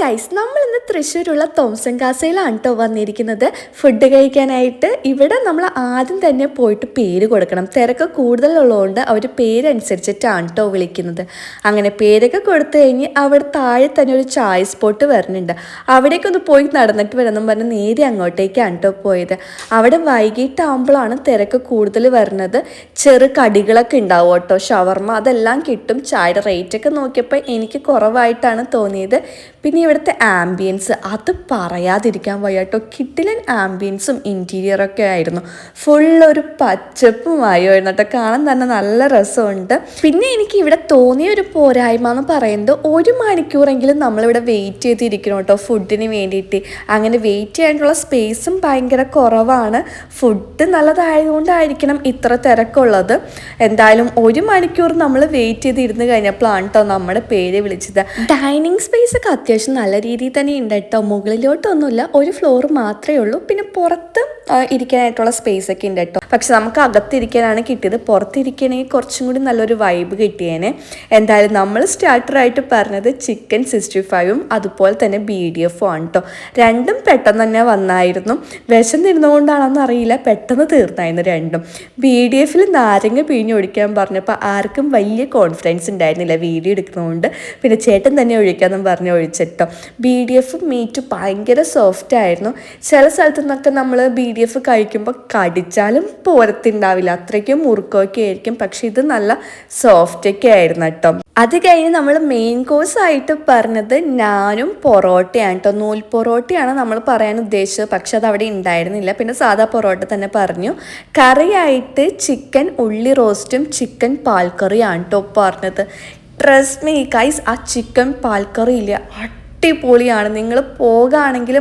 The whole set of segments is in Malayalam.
ഗൈസ്, നമ്മൾ ഇന്ന് തൃശ്ശൂരുള്ള തോംസൺ കാസയിലാണ് കേട്ടോ വന്നിരിക്കുന്നത് ഫുഡ് കഴിക്കാനായിട്ട്. ഇവിടെ നമ്മൾ ആദ്യം തന്നെ പോയിട്ട് പേര് കൊടുക്കണം. തിരക്ക് കൂടുതലുള്ളതുകൊണ്ട് അവർ പേരനുസരിച്ചിട്ടാണ് കേട്ടോ വിളിക്കുന്നത്. അങ്ങനെ പേരൊക്കെ കൊടുത്തു കഴിഞ്ഞ് അവിടെ താഴെ തന്നെ ഒരു ചായ സ്പോട്ട് വരുന്നുണ്ട്. അവിടേക്കൊന്ന് പോയി നടന്നിട്ട് വരണമെന്ന് പറഞ്ഞ് നേരെ അങ്ങോട്ടേക്കാണ് കേട്ടോ പോയത്. അവിടെ വൈകിട്ടാകുമ്പോഴാണ് തിരക്ക് കൂടുതൽ വരുന്നത്. ചെറു കടികളൊക്കെ ഉണ്ടാവും കേട്ടോ, ഷവർമ്മ അതെല്ലാം കിട്ടും. ചായയുടെ റേറ്റൊക്കെ നോക്കിയപ്പോൾ എനിക്ക് കുറവായിട്ടാണ് തോന്നിയത്. പിന്നെ ഇവിടുത്തെ ആംബിയൻസ് അത് പറയാതിരിക്കാൻ വയ്യ കേട്ടോ. കിട്ടിലൻ ആംബിയൻസും ഇൻറ്റീരിയറൊക്കെ ആയിരുന്നു. ഫുള്ളൊരു പച്ചപ്പുമായിരുന്നു കേട്ടോ. കാണാൻ തന്നെ നല്ല രസമുണ്ട്. പിന്നെ എനിക്ക് ഇവിടെ തോന്നിയ ഒരു പോരായ്മ എന്ന് പറയുന്നത് 1 മണിക്കൂറെങ്കിലും നമ്മളിവിടെ വെയിറ്റ് ചെയ്തിരിക്കണം കേട്ടോ ഫുഡിന് വേണ്ടിയിട്ട്. അങ്ങനെ വെയിറ്റ് ചെയ്യാനുള്ള സ്പേസും ഭയങ്കര കുറവാണ്. ഫുഡ് നല്ലതായതുകൊണ്ടായിരിക്കണം ഇത്ര തിരക്കുള്ളത്. എന്തായാലും 1 മണിക്കൂർ നമ്മൾ വെയിറ്റ് ചെയ്തിരുന്ന് കഴിഞ്ഞപ്പോഴാണ് കേട്ടോ നമ്മുടെ പേര് വിളിച്ചത്. ഡൈനിങ് സ്പേസ് ഒക്കെ അത്യാവശ്യം നല്ല രീതിയിൽ തന്നെ ഉണ്ട് കേട്ടോ. മുകളിലോട്ടൊന്നുമില്ല, ഒരു ഫ്ലോർ മാത്രമേ ഉള്ളൂ. പിന്നെ പുറത്ത് ഇരിക്കാനായിട്ടുള്ള സ്പേസ് ഒക്കെ ഉണ്ട് കേട്ടോ. പക്ഷെ നമുക്ക് അകത്തിരിക്കാനാണ് കിട്ടിയത്. പുറത്തിരിക്കണമെങ്കിൽ കുറച്ചും കൂടി നല്ലൊരു വൈബ് കിട്ടിയേനെ. എന്തായാലും നമ്മൾ സ്റ്റാർട്ടറായിട്ട് പറഞ്ഞത് ചിക്കൻ 65ഉം അതുപോലെ തന്നെ BDF ആണ് കേട്ടോ. രണ്ടും പെട്ടെന്ന് തന്നെ വന്നായിരുന്നു. വിശന്നിരുന്നുകൊണ്ടാണെന്ന് അറിയില്ല, പെട്ടെന്ന് തീർന്നായിരുന്നു രണ്ടും. BDFൽ നാരങ്ങ പിഴിഞ്ഞൊഴിക്കാൻ പറഞ്ഞപ്പോൾ ആർക്കും വലിയ കോൺഫിഡൻസ് ഉണ്ടായിരുന്നില്ല വീഡിയോ എടുക്കുന്നതുകൊണ്ട്. പിന്നെ ചേട്ടൻ തന്നെ ഒഴിക്കാമെന്നും പറഞ്ഞ് ഒഴിച്ചിട്ടോ. BDF മീറ്റ് ഭയങ്കര സോഫ്റ്റ് ആയിരുന്നു. ചില സ്ഥലത്തു നിന്നൊക്കെ നമ്മൾ BDF കഴിക്കുമ്പോൾ കടിച്ചാലും പോരത്തുണ്ടാവില്ല, അത്രയ്ക്കും മുറുക്കമൊക്കെ ആയിരിക്കും. പക്ഷെ ഇത് നല്ല സോഫ്റ്റൊക്കെ ആയിരുന്നു കേട്ടോ. അത് കഴിഞ്ഞ് നമ്മൾ മെയിൻ കോഴ്സ് ആയിട്ട് പറഞ്ഞത് നാനും പൊറോട്ടയാണ് കേട്ടോ. നൂൽ പൊറോട്ടയാണ് നമ്മൾ പറയാൻ ഉദ്ദേശിച്ചത്, പക്ഷെ അത് അവിടെ ഉണ്ടായിരുന്നില്ല. പിന്നെ സാധാ പൊറോട്ട തന്നെ പറഞ്ഞു. കറിയായിട്ട് ചിക്കൻ ഉള്ളി റോസ്റ്റും ചിക്കൻ പാൽക്കറിയാണ് കേട്ടോ പറഞ്ഞത്. ട്രസ്റ്റ് മീ ഗൈസ്, ആ ചിക്കൻ പാൽക്കറി ഇല്ല, അടിപൊളിയാണ്. നിങ്ങൾ പോകുകയാണെങ്കിൽ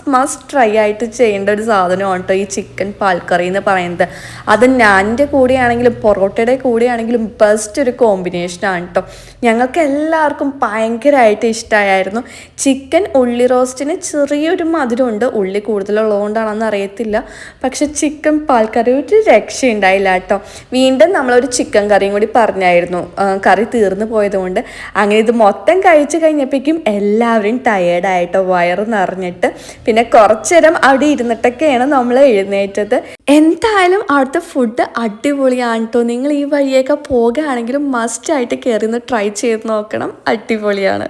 മസ്റ്റ് ട്രൈ ആയിട്ട് ചെയ്യേണ്ട ഒരു സാധനമാണ് കേട്ടോ ഈ ചിക്കൻ പാൽക്കറി എന്ന് പറയുന്നത്. അത് നാനിൻ്റെ കൂടെയാണെങ്കിലും പൊറോട്ടയുടെ കൂടെയാണെങ്കിലും ബെസ്റ്റ് ഒരു കോമ്പിനേഷനാണ് കേട്ടോ. ഞങ്ങൾക്ക് എല്ലാവർക്കും ഭയങ്കരമായിട്ട് ഇഷ്ടമായിരുന്നു. ചിക്കൻ ഉള്ളി റോസ്റ്റിന് ചെറിയൊരു മധുരമുണ്ട്, ഉള്ളി കൂടുതലുള്ളതുകൊണ്ടാണെന്ന് അറിയത്തില്ല. പക്ഷെ ചിക്കൻ പാൽക്കറി ഒരു രക്ഷയുണ്ടായില്ല കേട്ടോ. വീണ്ടും നമ്മളൊരു ചിക്കൻ കറിയും കൂടി പറഞ്ഞായിരുന്നു, കറി തീർന്നു പോയതുകൊണ്ട്. അങ്ങനെ ഇത് മൊത്തം കഴിച്ച് കഴിഞ്ഞപ്പോഴേക്കും എല്ലാവരും ടയേർഡായിട്ടോ, വയറ് നിറഞ്ഞിട്ട്. പിന്നെ കുറച്ചു നേരം അവിടെ ഇരുന്നിട്ടൊക്കെയാണ് നമ്മൾ എഴുന്നേറ്റത്. എന്തായാലും അവിടുത്തെ ഫുഡ് അടിപൊളിയാണ് കേട്ടോ. നിങ്ങൾ ഈ വഴിയൊക്കെ പോകുകയാണെങ്കിലും മസ്റ്റായിട്ട് കയറി ഒന്ന് ട്രൈ ചെയ്ത് നോക്കണം, അടിപൊളിയാണ്.